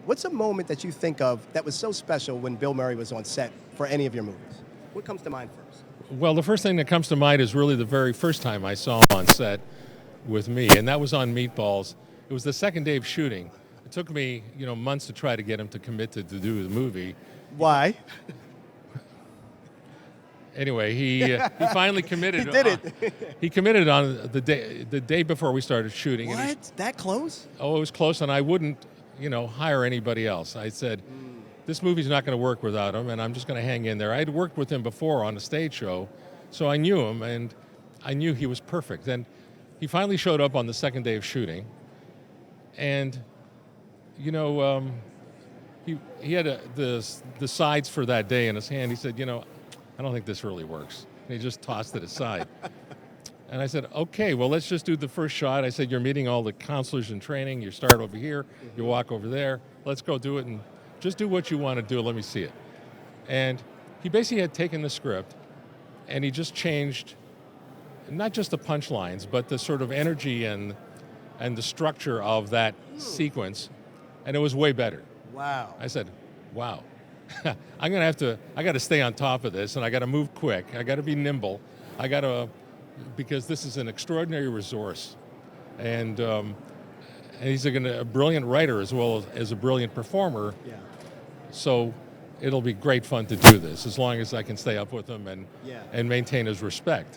What's a moment that you think of that was so special when Bill Murray was on set for any of your movies? What comes to mind first? Well, the first thing that comes to mind is really the very first time I saw him on set with me, and that was on Meatballs. It was the second day of shooting. It took me, months to try to get him to commit to do the movie. Why? Anyway, he finally committed. He did it. He committed on the day before we started shooting. And What? That close? it was close, and I wouldn't, hire anybody else. I said, this movie's not going to work without him, and I'm just going to hang in there. I'd worked with him before on a stage show, so I knew him, and I knew he was perfect. And he finally showed up on the second day of shooting, and he had the sides for that day in his hand. He said, I don't think this really works. And he just tossed it aside. And I said, okay, well, let's just do the first shot. I said, you're meeting all the counselors in training. You start over here, you walk over there. Let's go do it, and just do what you want to do. Let me see it. And he basically had taken the script, and he just changed not just the punchlines, but the sort of energy and the structure of that sequence, and it was way better. Wow. I said, wow. I got to stay on top of this, and I got to move quick. I got to be nimble. Because this is an extraordinary resource, and he's a brilliant writer as well as a brilliant performer. Yeah. So it'll be great fun to do this as long as I can stay up with him and maintain his respect.